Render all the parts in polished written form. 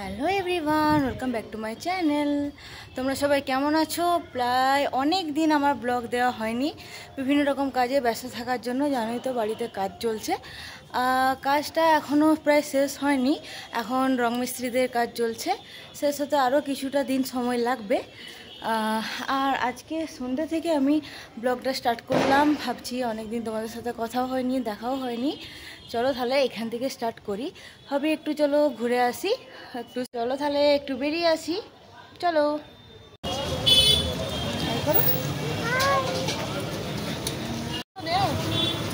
Hello everyone, welcome back to my channel. তোমরা সবাই কেমন আছো? প্রায় অনেক দিন আমার ব্লগ দেওয়া হয়নি, বিভিন্ন রকম কাজে ব্যস্ত থাকার জন্য। জানোই তো বাড়িতে কাজ চলছে, কাজটা এখনও প্রায় শেষ হয়নি। এখন রং মিস্ত্রিদের কাজ চলছে, শেষ হতে আরও কিছুটা দিন সময় লাগবে। আর আজকে সন্ধ্যে থেকে আমি ব্লগটা স্টার্ট করলাম। ভাবছি অনেক দিন তোমাদের সাথে কথাও হয়নি, দেখাও হয়নি। চলো তাহলে এখান থেকে স্টার্ট করি। ভাবি একটু চলো ঘুরে আসি, চলো তাহলে একটু বেরিয়ে আসি। চলো করো,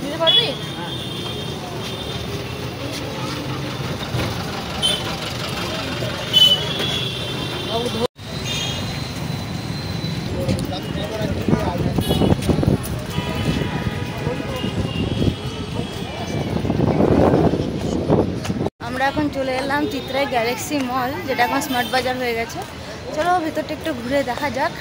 দিতে পারবি? আমরা এখন চলে এলাম চিত্রাই গ্যালাক্সি মল, যেটা এখন স্মার্ট বাজার হয়ে গেছে। চলো ভেতরটা একটু ঘুরে দেখা যাক।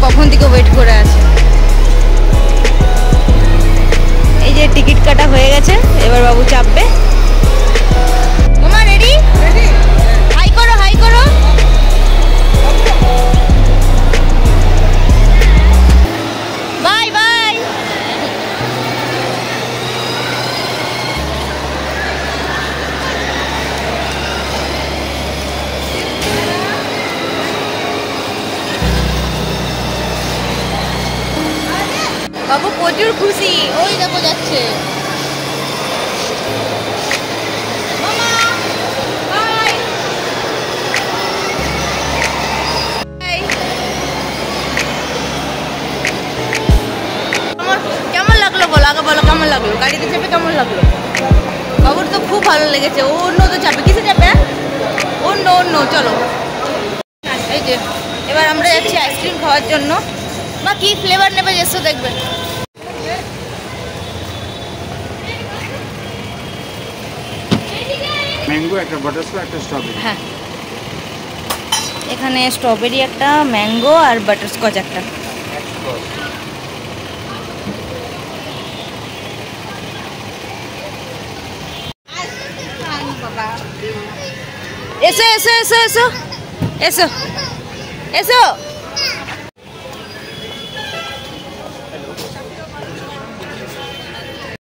কখন থেকে ওয়েট করে আছে। এই যে টিকিট কাটা হয়ে গেছে, এবার বাবু চাপবে। মামা রেডি? হাই করো, হাই করো। Bye bye. বাবু প্রচুর খুশি, ওই দেখো যাচ্ছে। কেমন লাগলো বলো, আগে বলো কেমন লাগলো? গাড়িতে চেপে কেমন লাগলো? বাবুর তো খুব ভালো লেগেছে। ও অন্য তো চাপে, কিসে চাপে? অন্য অন্য। চলো এই যে এবার আমরা যাচ্ছি আইসক্রিম খাওয়ার জন্য। বা কি ফ্লেভার নেবে এসো দেখবে। ম্যাঙ্গো একটা, বাটারস্কচ একটা, স্ট্রবেরি। হ্যাঁ, এখানে স্ট্রবেরি একটা, ম্যাঙ্গো আর বাটারস্কচ একটা। এসো এসো এসো এসো এসো এসো।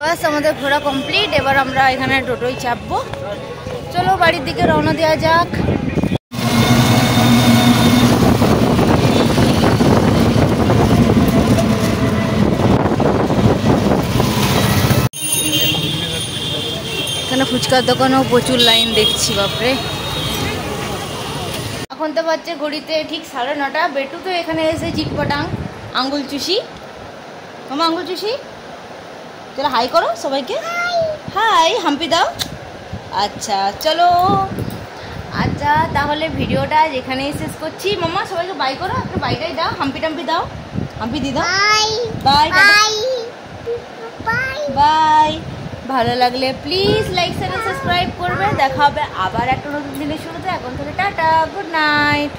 বাস আমাদের ঘোরা কমপ্লিট। এবার আমরা এখানে টোটোই চাপবো। চলো বাড়ির দিকে রওনা দেওয়া যাক। ফুচকার দোকানেও প্রচুর লাইন দেখছি, বাপরে। এখন তো বাচ্চা ঘড়িতে ঠিক 9:30। বেটু তো এখানে এসে চিটপটাং আঙ্গুল চুষি। মামা আঙ্গুল চুষি, চলো হাই করো সবাইকে, হাই হাম্পি দাও। আচ্ছা চলো, আচ্ছা তাহলে ভিডিওটা যেখানেই শেষ করছি। মামা সবাইকে বাই করো, একটা বাইটাই দাও, হাম্পি টাম্পি দাও, হাম্পি দি দাও, বাই বাই বাই। ভালো লাগলে প্লিজ লাইক শেয়ার সাবস্ক্রাইব করবে। দেখা হবে আবার একটা নতুন দিনের শুরুতে। এখন থেকে টাটা, গুড নাইট।